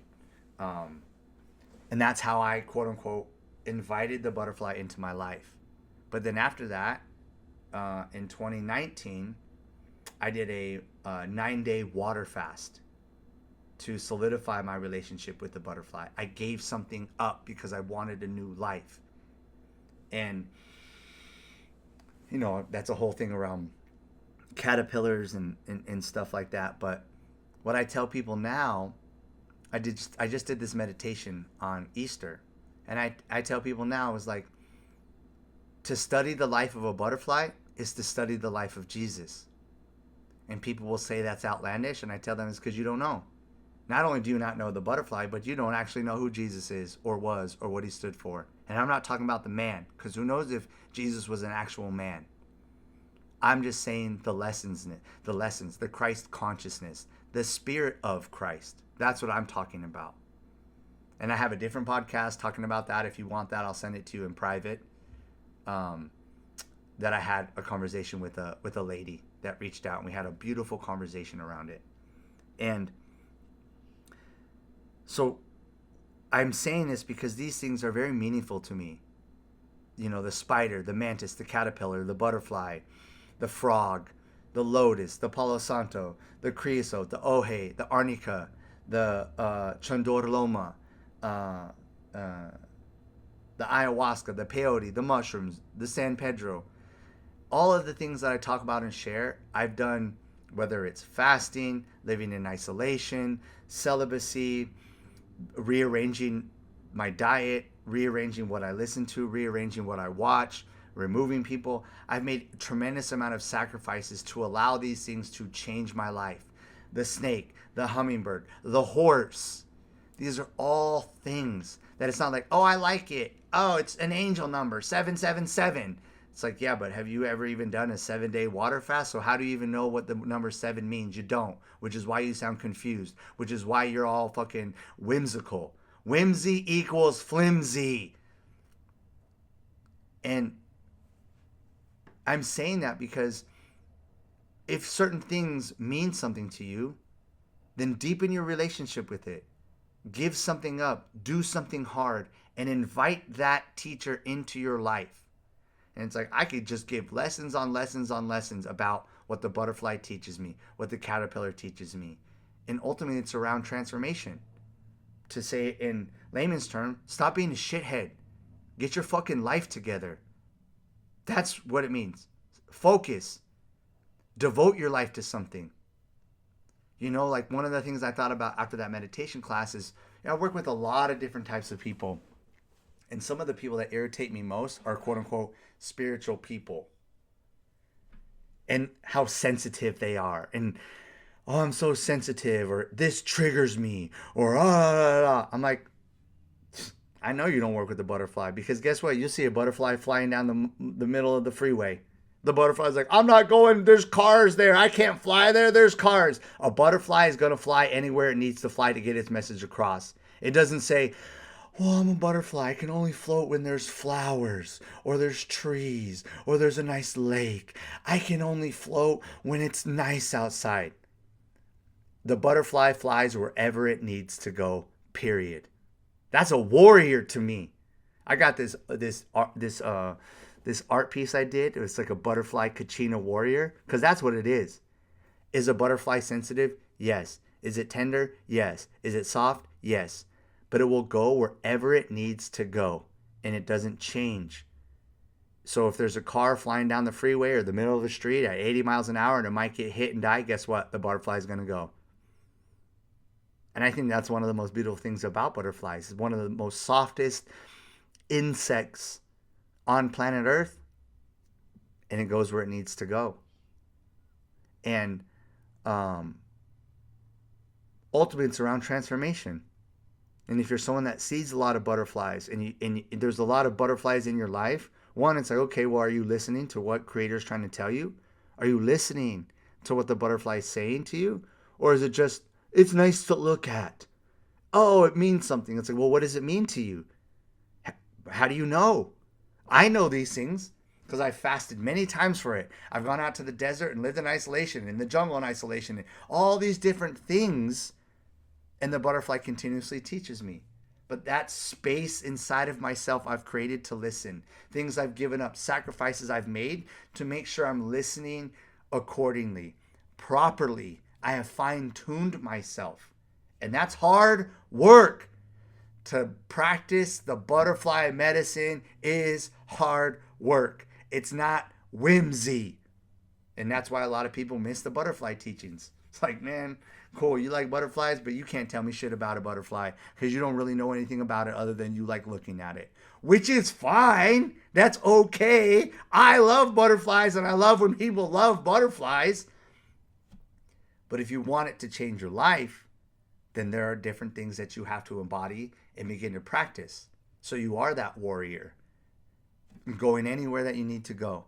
And that's how I, quote unquote, invited the butterfly into my life. But then after that, in 2019, I did a 9-day water fast to solidify my relationship with the butterfly. I gave something up because I wanted a new life. And, that's a whole thing around caterpillars and stuff like that. But what I tell people now, I just did this meditation on Easter. And I tell people now is like, to study the life of a butterfly is to study the life of Jesus. And people will say that's outlandish. And I tell them it's because you don't know. Not only do you not know the butterfly, but you don't actually know who Jesus is or was or what he stood for. And I'm not talking about the man, because who knows if Jesus was an actual man. I'm just saying the lessons, the Christ consciousness, the spirit of Christ. That's what I'm talking about. And I have a different podcast talking about that. If you want that, I'll send it to you in private. That I had a conversation with a lady that reached out, and we had a beautiful conversation around it. And so I'm saying this because these things are very meaningful to me. The spider, the mantis, the caterpillar, the butterfly, the frog, the lotus, the palo santo, the creosote, the ohe, the arnica, the chondorloma, the ayahuasca, the peyote, the mushrooms, the San Pedro. All of the things that I talk about and share, I've done, whether it's fasting, living in isolation, celibacy, rearranging my diet, rearranging what I listen to, rearranging what I watch, removing people. I've made a tremendous amount of sacrifices to allow these things to change my life. The snake, the hummingbird, the horse. These are all things that it's not like, oh, I like it. Oh, it's an angel number, 777. It's like, yeah, but have you ever even done a 7-day water fast? So how do you even know what the number 7 means? You don't, which is why you sound confused, which is why you're all fucking whimsical. Whimsy equals flimsy. And I'm saying that because if certain things mean something to you, then deepen your relationship with it. Give something up, do something hard, and invite that teacher into your life. And it's like, I could just give lessons on lessons on lessons about what the butterfly teaches me, what the caterpillar teaches me. And ultimately, it's around transformation. To say it in layman's term, stop being a shithead. Get your fucking life together. That's what it means. Focus. Devote your life to something. Like one of the things I thought about after that meditation class is, I work with a lot of different types of people. And some of the people that irritate me most are quote unquote spiritual people. And how sensitive they are. And, oh, I'm so sensitive, or this triggers me, or I'm like, I know you don't work with the butterfly, because guess what? You see a butterfly flying down the middle of the freeway. The butterfly's like, I'm not going. There's cars there. I can't fly there. There's cars. A butterfly is going to fly anywhere it needs to fly to get its message across. It doesn't say, well, I'm a butterfly. I can only float when there's flowers or there's trees or there's a nice lake. I can only float when it's nice outside. The butterfly flies wherever it needs to go, period. That's a warrior to me. I got this art piece I did. It was like a butterfly kachina warrior, because that's what it is. Is a butterfly sensitive? Yes. Is it tender? Yes. Is it soft? Yes. But it will go wherever it needs to go, and it doesn't change. So if there's a car flying down the freeway or the middle of the street at 80 miles an hour and it might get hit and die, guess what? The butterfly is going to go. And I think that's one of the most beautiful things about butterflies. It's one of the most softest insects on planet Earth, and it goes where it needs to go. And ultimately, it's around transformation. And if you're someone that sees a lot of butterflies and there's a lot of butterflies in your life, one, it's like, okay, well, are you listening to what Creator's trying to tell you? Are you listening to what the butterfly is saying to you? Or is it just, it's nice to look at? Oh, it means something. It's like, well, what does it mean to you? How do you know? I know these things because I've fasted many times for it. I've gone out to the desert and lived in isolation, in the jungle in isolation, and all these different things. And the butterfly continuously teaches me. But that space inside of myself I've created to listen. Things I've given up, sacrifices I've made to make sure I'm listening accordingly, properly. I have fine-tuned myself. And that's hard work. To practice the butterfly medicine is hard work. It's not whimsy. And that's why a lot of people miss the butterfly teachings. It's like, man, cool, you like butterflies, but you can't tell me shit about a butterfly because you don't really know anything about it other than you like looking at it. Which is fine. That's okay. I love butterflies and I love when people love butterflies. But if you want it to change your life, then there are different things that you have to embody and begin to practice. So you are that warrior, going anywhere that you need to go.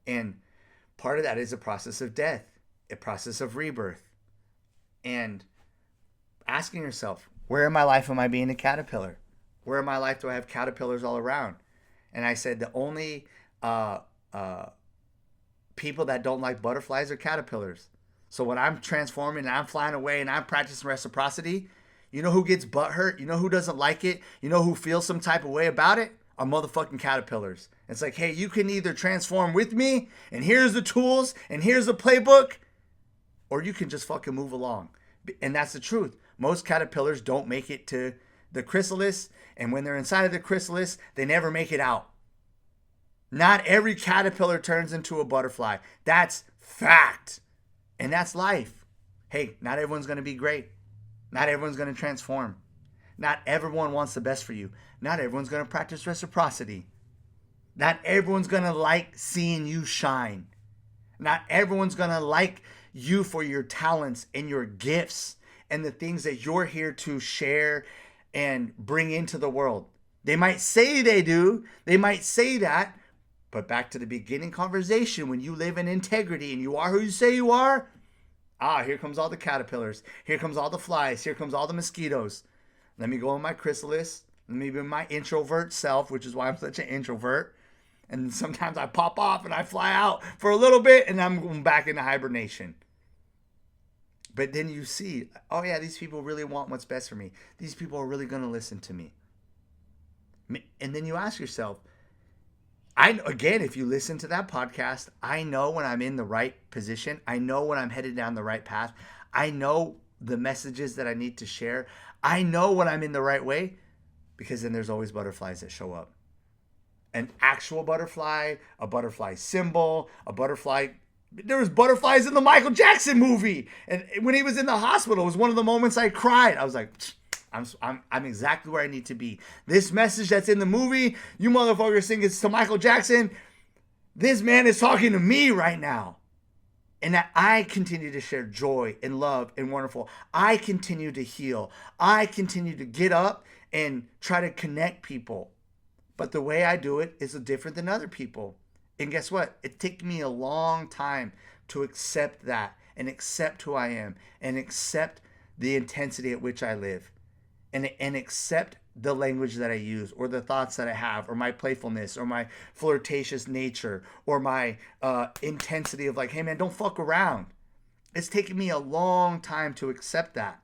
And part of that is a process of death, a process of rebirth, and asking yourself, where in my life am I being a caterpillar? Where in my life do I have caterpillars all around? And I said the only people that don't like butterflies are caterpillars. So when I'm transforming and I'm flying away and I'm practicing reciprocity, you know who gets butthurt? You know who doesn't like it? You know who feels some type of way about it? Are motherfucking caterpillars. It's like, hey, you can either transform with me, and here's the tools, and here's the playbook, or you can just fucking move along. And that's the truth. Most caterpillars don't make it to the chrysalis, and when they're inside of the chrysalis, they never make it out. Not every caterpillar turns into a butterfly. That's fact. And that's life. Hey, not everyone's going to be great. Not everyone's going to transform. Not everyone wants the best for you. Not everyone's going to practice reciprocity. Not everyone's going to like seeing you shine. Not everyone's going to like you for your talents and your gifts and the things that you're here to share and bring into the world. They might say they do. They might say that. But back to the beginning conversation, when you live in integrity and you are who you say you are, here comes all the caterpillars. Here comes all the flies. Here comes all the mosquitoes. Let me go in my chrysalis. Let me be my introvert self, which is why I'm such an introvert. And sometimes I pop off and I fly out for a little bit and I'm going back into hibernation. But then you see, oh yeah, these people really want what's best for me. These people are really going to listen to me. And then you ask yourself, again, if you listen to that podcast, I know when I'm in the right position. I know when I'm headed down the right path. I know the messages that I need to share. I know when I'm in the right way, because then there's always butterflies that show up. An actual butterfly, a butterfly symbol, a butterfly. There was butterflies in the Michael Jackson movie. And when he was in the hospital, it was one of the moments I cried. I was like, I'm exactly where I need to be. This message that's in the movie, you motherfuckers think it's to Michael Jackson. This man is talking to me right now. And that I continue to share joy and love and wonderful. I continue to heal. I continue to get up and try to connect people. But the way I do it is different than other people. And guess what? It took me a long time to accept that and accept who I am and accept the intensity at which I live and accept the language that I use or the thoughts that I have or my playfulness or my flirtatious nature or my intensity of like, hey man, don't fuck around. It's taken me a long time to accept that.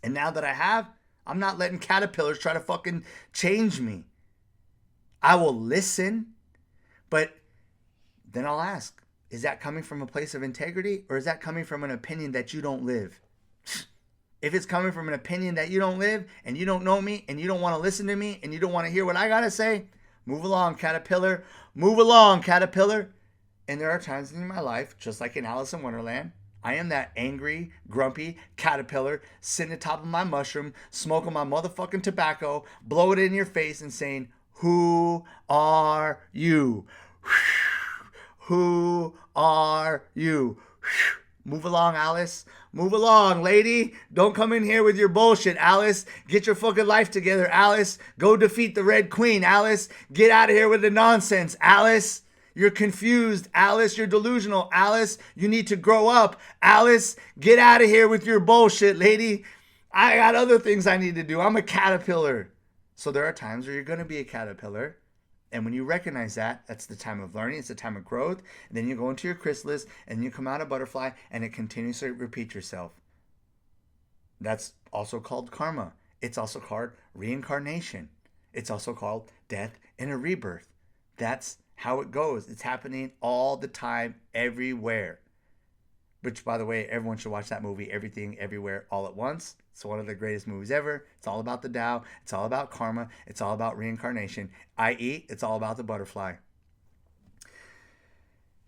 And now that I have, I'm not letting caterpillars try to fucking change me. I will listen, but then I'll ask, is that coming from a place of integrity or is that coming from an opinion that you don't live? If it's coming from an opinion that you don't live and you don't know me and you don't want to listen to me and you don't want to hear what I got to say, move along, caterpillar. Move along, caterpillar. And there are times in my life, just like in Alice in Wonderland, I am that angry, grumpy caterpillar sitting atop of my mushroom, smoking my motherfucking tobacco, blow it in your face and saying, who are you? Who are you? Move along, Alice. Move along, lady. Don't come in here with your bullshit, Alice. Get your fucking life together, Alice. Go defeat the Red Queen, Alice. Get out of here with the nonsense, Alice. You're confused, Alice. You're delusional, Alice. You need to grow up, Alice. Get out of here with your bullshit, lady. I got other things I need to do. I'm a caterpillar. So there are times where you're going to be a caterpillar. And when you recognize that, that's the time of learning. It's the time of growth. And then you go into your chrysalis and you come out a butterfly and it continues to repeat yourself. That's also called karma. It's also called reincarnation. It's also called death and a rebirth. That's how it goes. It's happening all the time, everywhere. Which, by the way, everyone should watch that movie, Everything, Everywhere, All at Once. It's one of the greatest movies ever. It's all about the Tao. It's all about karma. It's all about reincarnation, i.e., it's all about the butterfly.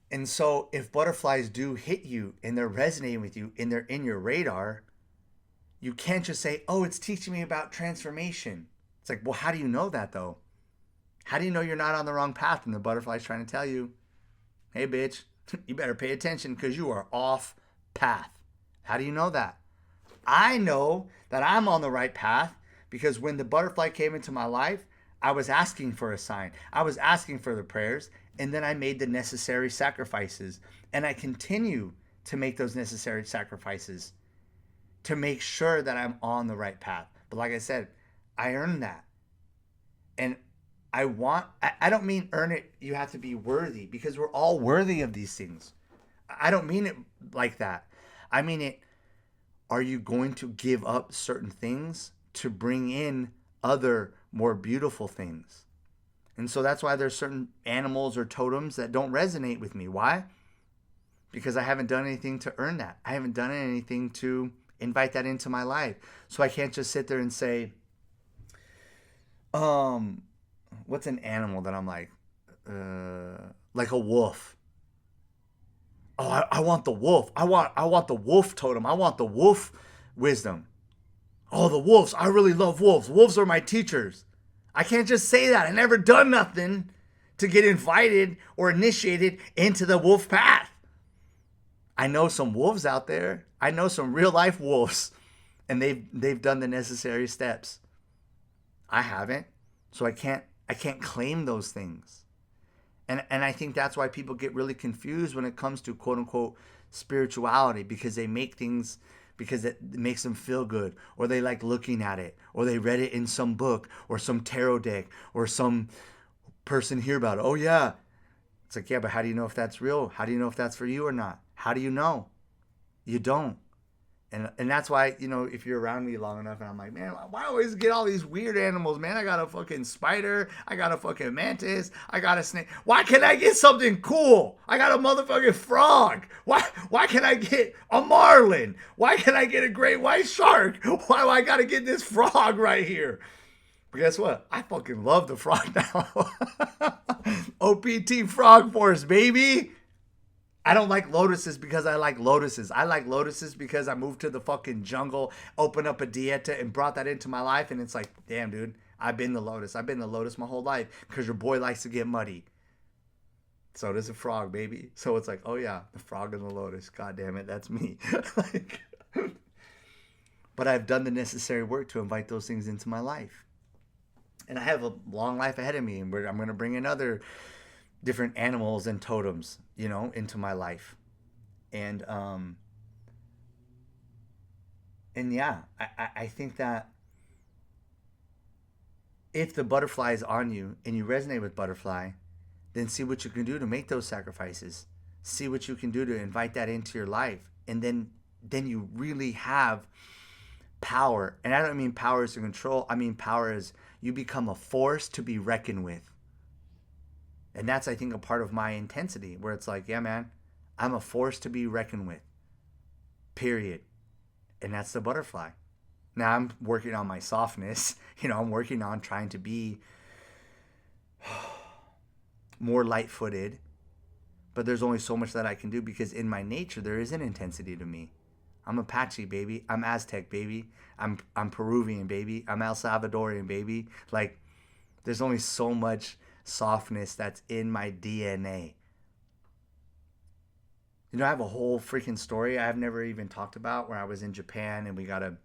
And so if butterflies do hit you and they're resonating with you and they're in your radar, you can't just say, oh, it's teaching me about transformation. It's like, well, how do you know that, though? How do you know you're not on the wrong path and the butterfly's trying to tell you, hey, bitch, you better pay attention because you are off path. How do you know that? I know that I'm on the right path because when the butterfly came into my life, I was asking for a sign. I was asking for the prayers, and then I made the necessary sacrifices. And I continue to make those necessary sacrifices to make sure that I'm on the right path. But like I said, I earned that. And I don't mean earn it, you have to be worthy, because we're all worthy of these things. I don't mean it like that. I mean it, are you going to give up certain things to bring in other more beautiful things? And so that's why there's certain animals or totems that don't resonate with me. Why? Because I haven't done anything to earn that. I haven't done anything to invite that into my life. So I can't just sit there and say, what's an animal that I'm like a wolf. Oh, I want the wolf. I want the wolf totem. I want the wolf wisdom. Oh, the wolves. I really love wolves. Wolves are my teachers. I can't just say that. I never done nothing to get invited or initiated into the wolf path. I know some wolves out there. I know some real life wolves, and they've done the necessary steps. I haven't, so I can't claim those things. And I think that's why people get really confused when it comes to quote unquote spirituality, because they make things because it makes them feel good, or they like looking at it, or they read it in some book or some tarot deck or some person hear about it. Oh yeah. It's like, yeah, but how do you know if that's real? How do you know if that's for you or not? How do you know? You don't. And that's why, if you're around me long enough and I'm like, man, why always get all these weird animals, man? I got a fucking spider. I got a fucking mantis. I got a snake. Why can't I get something cool? I got a motherfucking frog. Why can't I get a marlin? Why can't I get a great white shark? Why do I got to get this frog right here? But guess what? I fucking love the frog now. OPT Frog Force, baby. I don't like lotuses because I like lotuses. I like lotuses because I moved to the fucking jungle, opened up a dieta, and brought that into my life. And it's like, damn, dude, I've been the lotus. I've been the lotus my whole life because your boy likes to get muddy. So does a frog, baby. So it's like, oh yeah, the frog and the lotus. God damn it, that's me. But I've done the necessary work to invite those things into my life. And I have a long life ahead of me. And I'm going to bring in other different animals and totems, into my life. And yeah, I think that if the butterfly is on you and you resonate with butterfly, then see what you can do to make those sacrifices. See what you can do to invite that into your life. And then you really have power. And I don't mean power is to control. I mean power is you become a force to be reckoned with. And that's, I think, a part of my intensity where it's like, yeah, man, I'm a force to be reckoned with. Period. And that's the butterfly. Now I'm working on my softness. I'm working on trying to be more light footed. But there's only so much that I can do because in my nature, there is an intensity to me. I'm Apache, baby. I'm Aztec, baby. I'm Peruvian, baby. I'm El Salvadorian, baby. Like, there's only so much softness that's in my DNA. I have a whole freaking story I've never even talked about where I was in Japan and we got to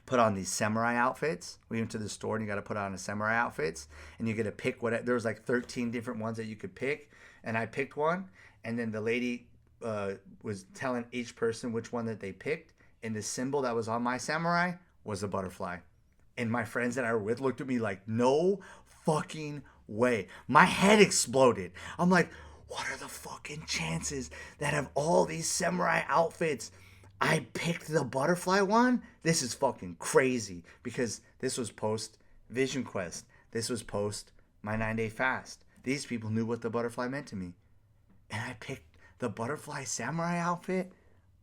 put on these samurai outfits. We went to the store and you got to put on a samurai outfits and you get to pick what. There was like 13 different ones that you could pick, and I picked one, and then the lady was telling each person which one that they picked, and the symbol that was on my samurai was a butterfly. And my friends that I were with looked at me like, no fucking way. My head exploded. I'm like, what are the fucking chances that of all these samurai outfits, I picked the butterfly one? This is fucking crazy because this was post Vision Quest. This was post my 9-day fast. These people knew what the butterfly meant to me. And I picked the butterfly samurai outfit.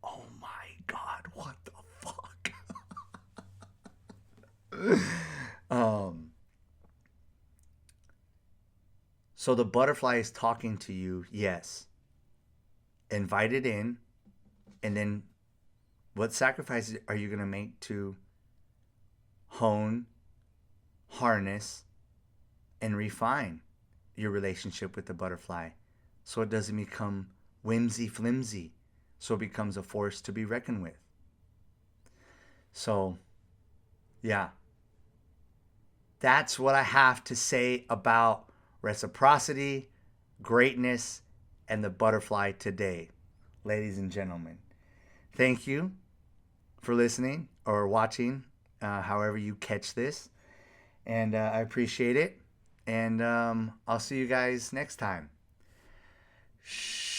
Oh my God, what the fuck? So the butterfly is talking to you, yes. Invite it in, and then what sacrifices are you going to make to hone, harness, and refine your relationship with the butterfly so it doesn't become whimsy flimsy, so it becomes a force to be reckoned with? So, yeah, that's what I have to say about reciprocity, greatness, and the butterfly today, ladies and gentlemen. Thank you for listening or watching, however you catch this. And I appreciate it. And I'll see you guys next time. Shh.